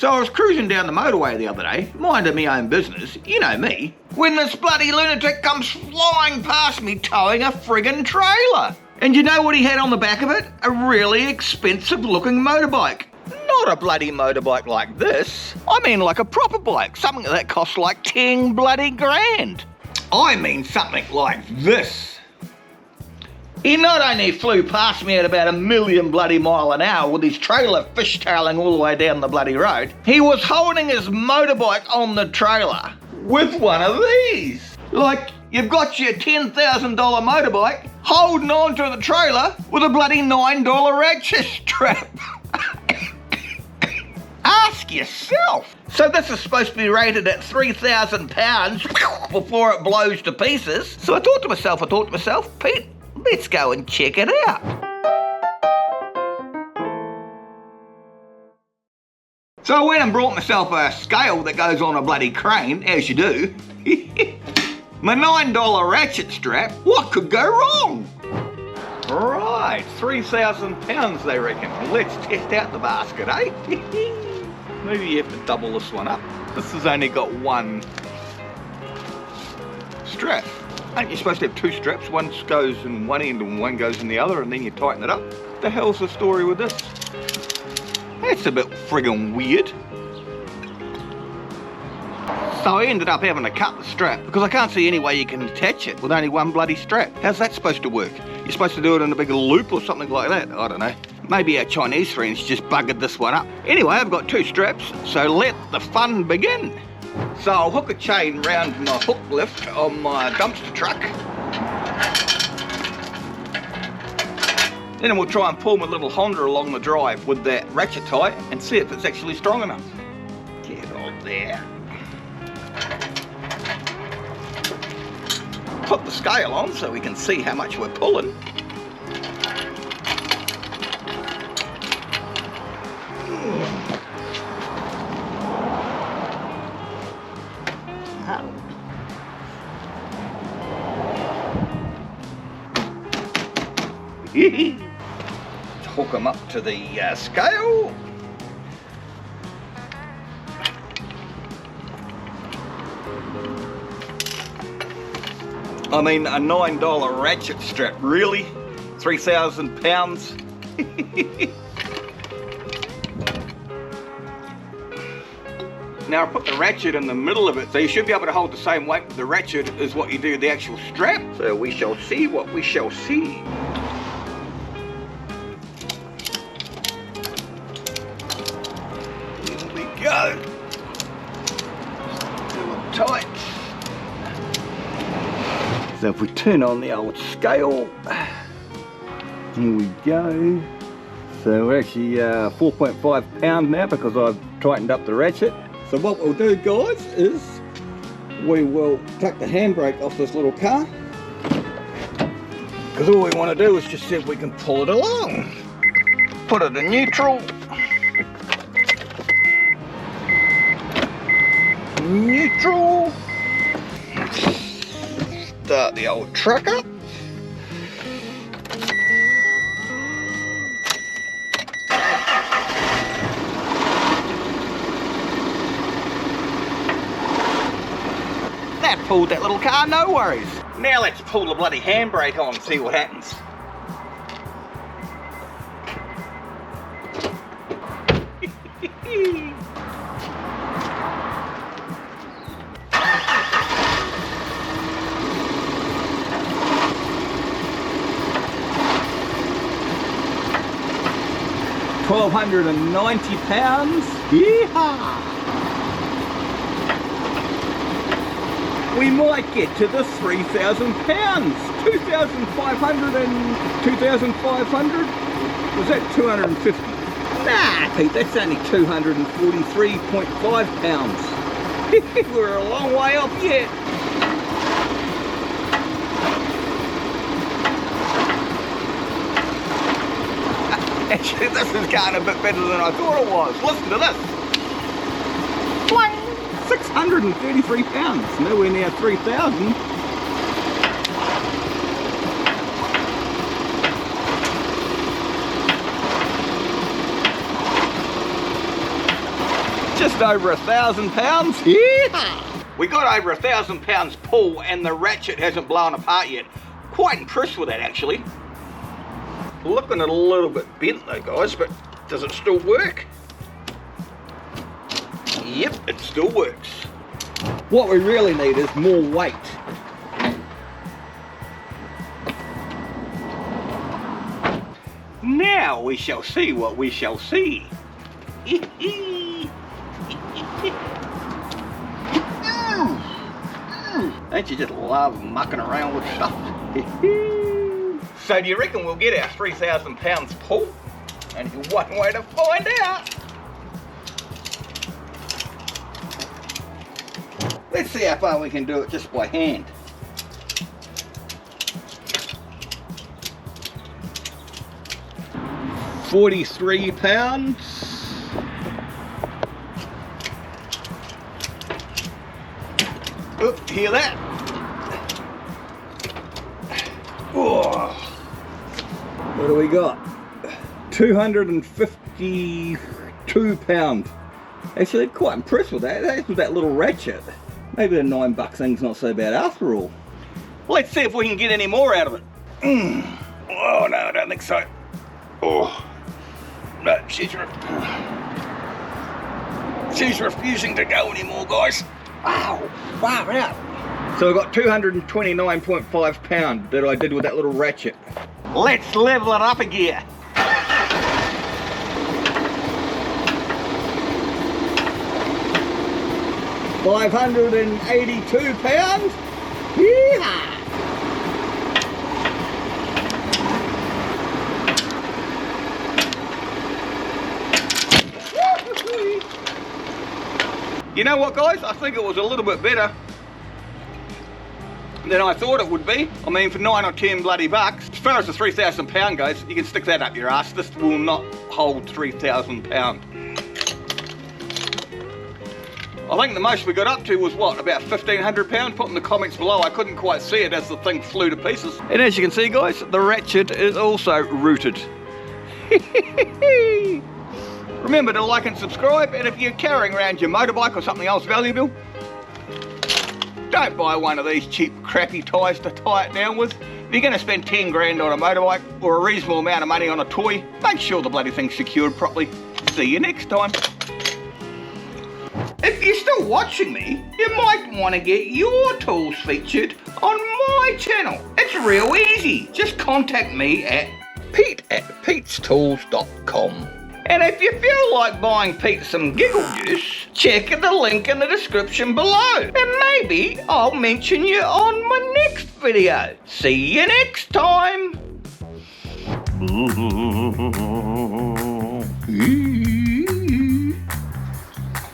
So I was cruising down the motorway the other day, minding my own business, you know me, when this bloody lunatic comes flying past me towing a friggin' trailer. And you know what he had on the back of it? A really expensive looking motorbike. Not a bloody motorbike like this. I mean like a proper bike, something that costs like 10 bloody grand. I mean something like this. He not only flew past me at about 1,000,000 bloody mile an hour with his trailer fishtailing all the way down the bloody road, he was holding his motorbike on the trailer with one of these. Like, you've got your $10,000 motorbike holding on to the trailer with a bloody $9 ratchet strap. Ask yourself. So this is supposed to be rated at 3,000 pounds before it blows to pieces. So I thought to myself, Pete, let's go and check it out. So I went and brought myself a scale that goes on a bloody crane, as you do. My $9 ratchet strap, what could go wrong? Right, 3,000 pounds they reckon. Let's test out the basket, eh? Maybe you have to double this one up. This has only got one strap. Aren't you supposed to have two straps? One goes in one end and one goes in the other, and then you tighten it up? What the hell's the story with this? That's a bit friggin' weird. So I ended up having to cut the strap because I can't see any way you can attach it with only one bloody strap. How's that supposed to work? You're supposed to do it in a big loop or something like that. I don't know. Maybe our Chinese friends just buggered this one up. Anyway, I've got two straps, so let the fun begin. So I'll hook a chain round my hook lift on my dumpster truck. Then we'll try and pull my little Honda along the drive with that ratchet tie and see if it's actually strong enough. Get on there. Put the scale on so we can see how much we're pulling. Hook them up to the scale. I mean, a $9 ratchet strap, really? 3,000 pounds? Now I put the ratchet in the middle of it, so you should be able to hold the same weight with the ratchet as what you do the actual strap. So we shall see what we shall see. Here we go. Do it tight. So if we turn on the old scale, here we go. So we're actually 4.5 pounds now because I've tightened up the ratchet. So what we'll do, guys, is we will take the handbrake off this little car, because all we want to do is just see if we can pull it along. Put it in neutral. Neutral. Start the old truck up. That pulled that little car, no worries. Now let's pull the bloody handbrake on and see what happens. £1,290. Yeehaw! We might get to the 3,000 pounds. 2,500 and 2,500? Was that 250? Nah, Pete, that's only 243.5 pounds. We're a long way off yet. Actually, this is going a bit better than I thought it was. Listen to this. Boing! 633 pounds, nowhere near 3,000. Just over 1,000 pounds. Yeah. We got over 1,000 pounds pull and the ratchet hasn't blown apart yet. Quite impressed with that actually. Looking a little bit bent though guys, but does it still work? Yep, it still works. What we really need is more weight. Now we shall see what we shall see. Don't you just love mucking around with stuff? So do you reckon we'll get our 3,000 pounds pull? Only one way to find out. Let's see how far we can do it just by hand. £43. Oh, hear that? Oh. What do we got? 252 pounds. Actually, quite impressed with that. That's with that little ratchet. Maybe the $9 thing's not so bad after all. Let's see if we can get any more out of it. Oh no, I don't think so. Oh no, she's refusing to go anymore, guys. Wow, far out. So I've got 229.5 pounds that I did with that little ratchet. Let's level it up a gear. 582 pounds. Yeehaw! You know what guys, I think it was a little bit better than I thought it would be. I mean for 9 or 10 bloody bucks. As far as the 3,000 pound goes, you can stick that up your ass. This will not hold 3,000 pound. I think the most we got up to was what, about 1,500 pounds? Put in the comments below, I couldn't quite see it as the thing flew to pieces. And as you can see guys, the ratchet is also rooted. Remember to like and subscribe, and if you're carrying around your motorbike or something else valuable, don't buy one of these cheap crappy ties to tie it down with. If you're going to spend 10 grand on a motorbike or a reasonable amount of money on a toy, make sure the bloody thing's secured properly. See you next time. If you're still watching me, you might want to get your tools featured on my channel. It's real easy. Just contact me at pete@petestools.com. And if you feel like buying Pete some giggle juice, check the link in the description below. And maybe I'll mention you on my next video. See you next time.